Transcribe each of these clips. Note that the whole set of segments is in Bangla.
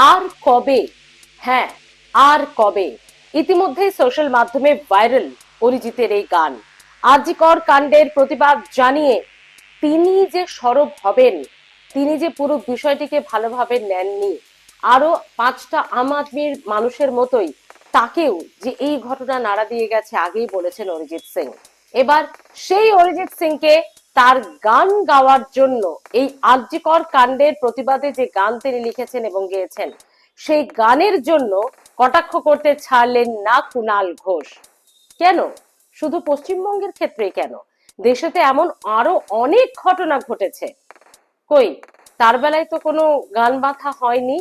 আর কবে? হ্যাঁ, আর কবে? ইতিমধ্যেই সোশ্যাল মাধ্যমে ভাইরাল অরিজিতের এই গান। আরজি কর কাণ্ডের প্রতিবাদ জানিয়ে তিনি যে সরব হবেন, তিনি যে পুরো বিষয়টিকে ভালোভাবে নেননি, আরো 5টা আম আদমির মানুষের মতোই তাকেও যে এই ঘটনা নাড়া দিয়ে গেছে আগেই বলেছেন অরিজিৎ সিং। এবার সেই অরিজিৎ সিংকে তার গান গাওয়ার জন্য এই আরজি কর কাণ্ডের প্রতিবাদে যে গান তিনি লিখেছেন এবং গেয়েছেন সেই গানের জন্য কটাক্ষ করতে ছাড়লেন না কুণাল ঘোষ। কেন? শুধু পশ্চিমবঙ্গের ক্ষেত্রেই কেন, দেশেতে এমন আরো অনেক ঘটনা ঘটেছে। কই, তার বেলায় তো কোনো গান বাঁধা হয়নি?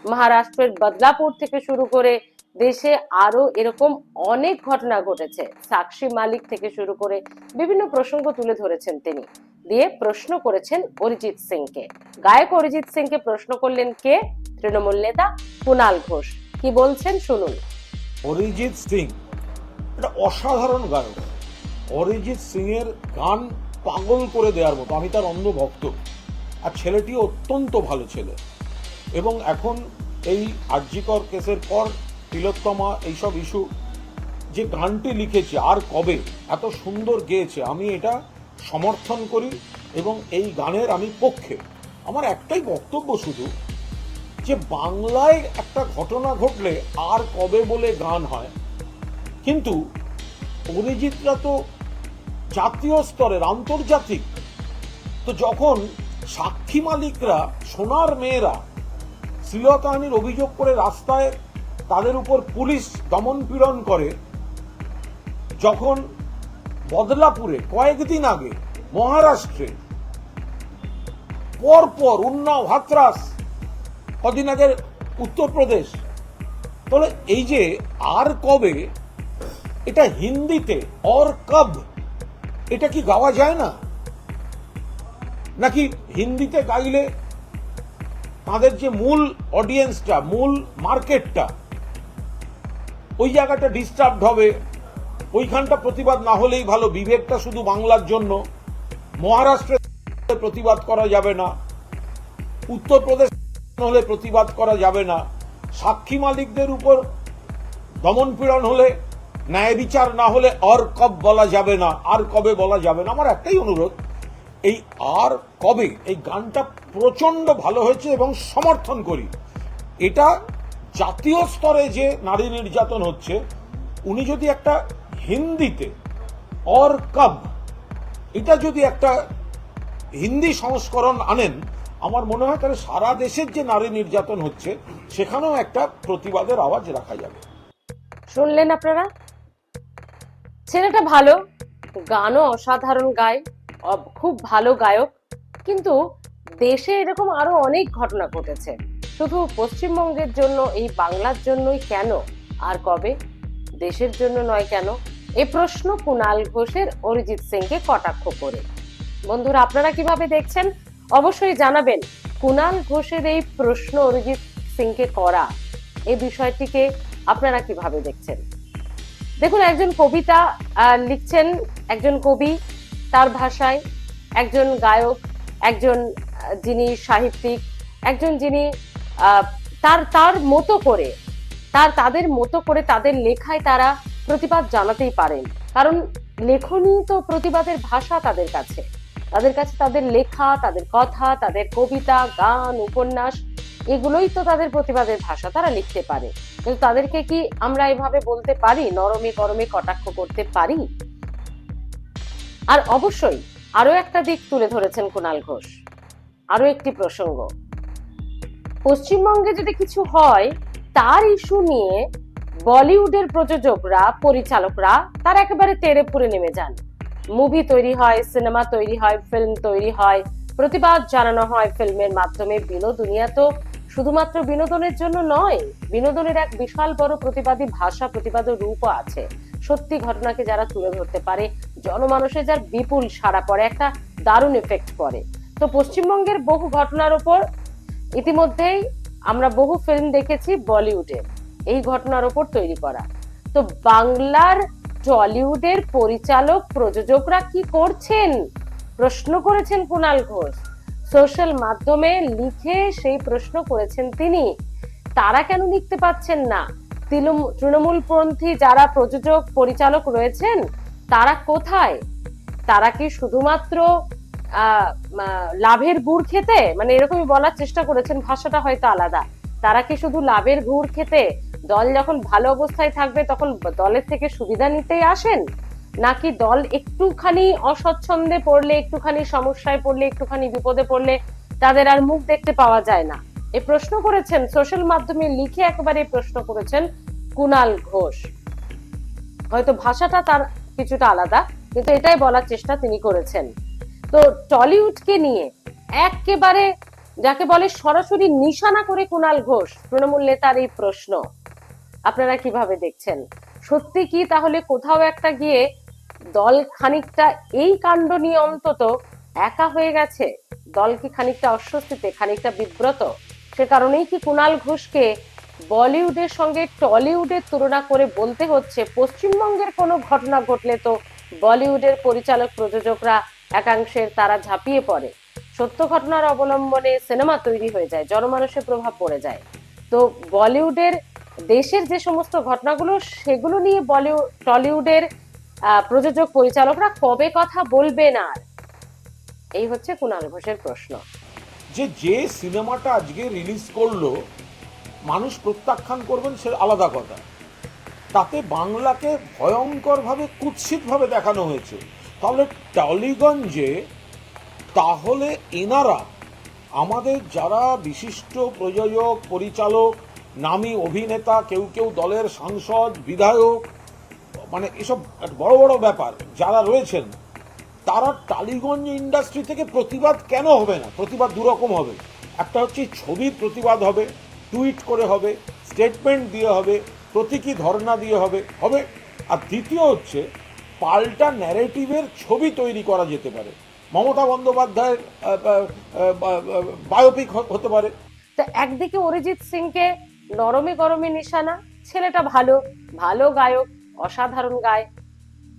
মহারাষ্ট্রের বদলাপুর থেকে শুরু করে দেশে আরো এরকম অনেক ঘটনা ঘটেছে। সাক্ষী মালিক থেকে শুরু করে বিভিন্ন প্রসঙ্গ তুলে ধরেছেন তিনি, দিয়ে প্রশ্ন করেছেন অরিজিৎ সিংকে। গায়ক অরিজিৎ সিংকে প্রশ্ন করলেন কে? তৃণমূল নেতা কুণাল ঘোষ। কি বলছেন শুনুন। অরিজিৎ সিং একটা অসাধারণ গায়ক। অরিজিৎ সিং এর গান পাগল করে দেওয়ার মতো, আমি তার অন্ধ ভক্ত। আর ছেলেটি অত্যন্ত ভালো ছেলে। এবং এখন এই আরজি কর কেসের পর তিলোত্তমা এইসব ইস্যু, যে গানটি লিখেছে আর কবে, এত সুন্দর গেয়েছে, আমি এটা সমর্থন করি এবং এই গানের আমি পক্ষে। আমার একটাই বক্তব্য শুধু, যে বাংলায় একটা ঘটনা ঘটলে আর কবে বলে গান হয়, কিন্তু অরিজিৎরা তো জাতীয় স্তরের, আন্তর্জাতিক। তো যখন সাক্ষী মালিকরা, সোনার মেয়েরা শ্লীলতাহানির অভিযোগ করে রাস্তায় তাদের উপর পুলিশ দমন পীড়ন করে, যখন বদলাপুরে কয়েকদিন আগে, মহারাষ্ট্রে পরপর উন্নাও, হাতরাস, কদিন আগে উত্তরপ্রদেশ, তাহলে এই যে আর কবে, এটা হিন্দিতে অর কব, এটা কি গাওয়া যায় না? নাকি হিন্দিতে গাইলে তাদের যে মূল অডিয়েন্সটা, মূল মার্কেটটা, ওই জায়গাটা ডিস্টার্বড হবে, ওইখানটা প্রতিবাদ না হলেই ভালো। বিবেকটা শুধু বাংলার জন্য। মহারাষ্ট্রে প্রতিবাদ করা যাবে না, উত্তরপ্রদেশ হলে প্রতিবাদ করা যাবে না, সাক্ষী মালিকদের উপর দমন পীড়ন হলে, ন্যায় বিচার না হলে আর কব বলা যাবে না, আর কবে বলা যাবে না। আমার একটাই অনুরোধ, এই আর কবে এই গানটা প্রচন্ড ভালো হয়েছে এবং সমর্থন করি। এটা জাতীয় স্তরে যে নারী নির্যাতন হচ্ছে, উনি যদি একটা হিন্দিতে অর কব, এটা যদি একটা হিন্দি সংস্করণ আনেন, আমার মনে হয় তাহলে সারা দেশের যে নারী নির্যাতন হচ্ছে সেখানেও একটা প্রতিবাদের আওয়াজ রাখা যাবে। শুনলেন আপনারা? ছেলেটা ভালো, গানও অসাধারণ গায়, খুব ভালো গায়ক। কিন্তু দেশে এরকম আরো অনেক ঘটনা ঘটেছে। শুধু পশ্চিমবঙ্গের জন্য, এই বাংলার জন্যই কেন আর কবে, দেশের জন্য নয় কেন? এই প্রশ্ন কুণাল ঘোষের অরিজিৎ সিংকে কটাক্ষ করে। বন্ধুরা, আপনারা কিভাবে দেখছেন অবশ্যই জানাবেন। কুণাল ঘোষের এই প্রশ্ন অরিজিৎ সিংকে করা, এই বিষয়টিকে আপনারা কিভাবে দেখছেন? দেখুন, একজন কবিতা লিখছেন, একজন কবি তার ভাষায়, একজন গায়ক, একজন যিনি সাহিত্যিক, একজন যিনি তার তার মতো করে, তাদের মতো করে তাদের লেখায় তারা প্রতিবাদ জানাতেই পারেন। কারণ লেখনী তো প্রতিবাদের ভাষা তাদের কাছে। তাদের লেখা, তাদের কথা, তাদের কবিতা, গান, উপন্যাস, এগুলোই তো তাদের প্রতিবাদের ভাষা, তারা লিখতে পারে। কিন্তু তাদেরকে কি আমরা এভাবে বলতে পারি, নরমে গরমে কটাক্ষ করতে পারি? আর অবশ্যই আরো একটা দিক তুলে ধরেছেন কুণাল ঘোষ, আরো একটি প্রসঙ্গ। পশ্চিমবঙ্গে যদি কিছু হয়, তার ইস্যু নিয়ে বলিউডের প্রযোজকরা, পরিচালকরা তার একেবারে তেড়ে ফুঁড়ে নেমে যান। মুভি তৈরি হয়, সিনেমা তৈরি হয়, ফিল্ম তৈরি হয়, প্রতিবাদ জানানো হয় ফিল্মের মাধ্যমে। বিনোদনিয়া তো শুধুমাত্র বিনোদনের জন্য নয়, বিনোদনের এক বিশাল বড় প্রতিবাদী ভাষা, প্রতিবাদী রূপও আছে। সত্যি ঘটনাকে যারা তুলে ধরতে পারে, জনমানসে যার বিপুল সাড়া পড়ে, একটা দারুণ এফেক্ট পড়ে। তো পশ্চিমবঙ্গের বহু ঘটনার উপর ইতিমধ্যেই আমরা বহু ফিল্ম দেখেছি বলিউডে এই ঘটনার উপর তৈরি করা। তো বাংলার টলিউডের পরিচালক, প্রযোজকরা কি করছেন, প্রশ্ন করেছেন কুণাল ঘোষ। সোশ্যাল মাধ্যমে লিখে সেই প্রশ্ন করেছেন তিনি তারা কেন লিখতে পাচ্ছেন না? তৃণমূলপন্থী যারা প্রযোজক পরিচালক রয়েছেন তারা কোথায়? তারা কি শুধুমাত্র লাভের গুড় খেতে, মানে এরকমই বলার চেষ্টা করেছেন, ভাষাটা হয়তো আলাদা, তারা কি শুধু লাভের গুড় খেতে, দল যখন ভালো অবস্থায় থাকবে তখন দলের থেকে সুবিধা নিতেই আসেন, নাকি দল একটুখানি অস্বচ্ছন্দে পড়লে, একটুখানি সমস্যায় পড়লে, একটুখানি বিপদে পড়লে তাদের আর মুখ দেখতে পাওয়া যায় না? এই প্রশ্ন করেছেন সোশ্যাল মাধ্যমে লিখে, একেবারে প্রশ্ন করেছেন কুণাল ঘোষ। হয়তো ভাষাটা তার কিছুটা আলাদা, কিন্তু এটাই বলার চেষ্টা তিনি করেছেন। তো টলিউডকে নিয়ে একেবারে যাকে বলে সরাসরি নিশানা করে কুণাল ঘোষ তৃণমূল নেতার এই প্রশ্ন আপনারা কিভাবে দেখছেন? সত্যি কি তাহলে কোথাও একটা গিয়ে দল খানিকটা এই কাণ্ড নিয়ে অন্তত একা হয়ে গেছে? দল কি খানিকটা অস্বস্তিতে, খানিকটা বিব্রত? সে কারণেই কি কুণাল ঘোষকে বলিউডের সঙ্গে টলিউডের তুলনা করে বলতে হচ্ছে পশ্চিমবঙ্গের কোনো ঘটনা ঘটলে তো বলিউডের পরিচালক প্রযোজকরা একাংশের তারা ঝাঁপিয়ে পড়ে, সত্য ঘটনার অবলম্বনে সিনেমা তৈরি হয়ে যায়, জনমানসে প্রভাব পড়ে যায়। তো বলিউডের দেশের যে সমস্ত ঘটনাগুলো সেগুলো নিয়ে টলিউডের প্রযোজক পরিচালকরা কবে কথা বলবেন? আর এই হচ্ছে কুণাল ঘোষের প্রশ্ন। যে সিনেমাটা আজকে রিলিজ করলো মানুষ প্রত্যাখ্যান করবেন সে আলাদা কথা, তাতে বাংলাকে ভয়ঙ্করভাবে কুৎসিতভাবে দেখানো হয়েছে। তাহলে টলিগঞ্জে তাহলে এনারা আমাদের যারা বিশিষ্ট প্রযোজক পরিচালক, নামী অভিনেতা, কেউ কেউ দলের সাংসদ বিধায়ক, মানে এসব বড় বড় ব্যাপার যারা রয়েছেন, তারা টালিগঞ্জ ইন্ডাস্ট্রি থেকে প্রতিবাদ কেন হবে না? প্রতিবাদ দুরকম হবে। একটা হচ্ছে ছবির প্রতিবাদ হবে, টুইট করে হবে, স্টেটমেন্ট দিয়ে হবে, প্রতীকী ধর্ণা দিয়ে হবে। আর দ্বিতীয় হচ্ছে পাল্টা ন্যারেটিভের ছবি তৈরি করা যেতে পারে। মমতা বন্দ্যোপাধ্যায়ের বায়োপিক হতে পারে। তো একদিকে অরিজিৎ সিংকে নরমে গরমে নিশানা, ছেলেটা ভালো, ভালো গায়ক, অসাধারণ গায়,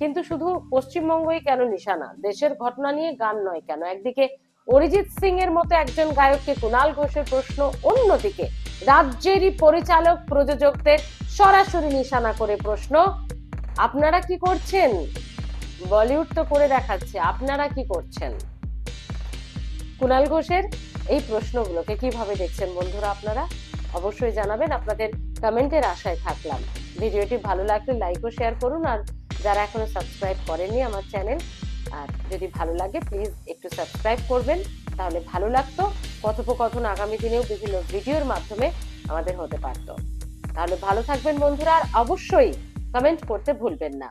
কিন্তু শুধু পশ্চিমবঙ্গই কেন নিশানা? দেশের ঘটনা নিয়ে গান নয় কেন? একদিকে অরিজিৎ সিং এর মতো একজন গায়ককে কুণাল ঘোষের প্রশ্ন, অন্যদিকে রাজ্যেরই পরিচালক প্রযোজকদের সরাসরি নিশানা করে প্রশ্ন, আপনারা কি করছেন? বলিউড তো করে দেখাচ্ছে, আপনারা কি করছেন? কুণাল ঘোষের এই প্রশ্নগুলোকে কিভাবে দেখছেন বন্ধুরা? আপনারা অবশ্যই জানাবেন, আপনাদের কমেন্টের আশায় থাকলাম। ভিডিওটি ভালো লাগলে লাইক ও শেয়ার করুন, আর যারা এখনো সাবস্ক্রাইব করেননি আমার চ্যানেল, আর যদি ভালো লাগে প্লিজ একটু সাবস্ক্রাইব করবেন, তাহলে ভালো লাগতো। কথোপকথন আগামী দিনেও বিভিন্ন ভিডিওর মাধ্যমে আমাদের হতে পারতো। তাহলে ভালো থাকবেন বন্ধুরা, আর অবশ্যই কমেন্ট করতে ভুলবেন না।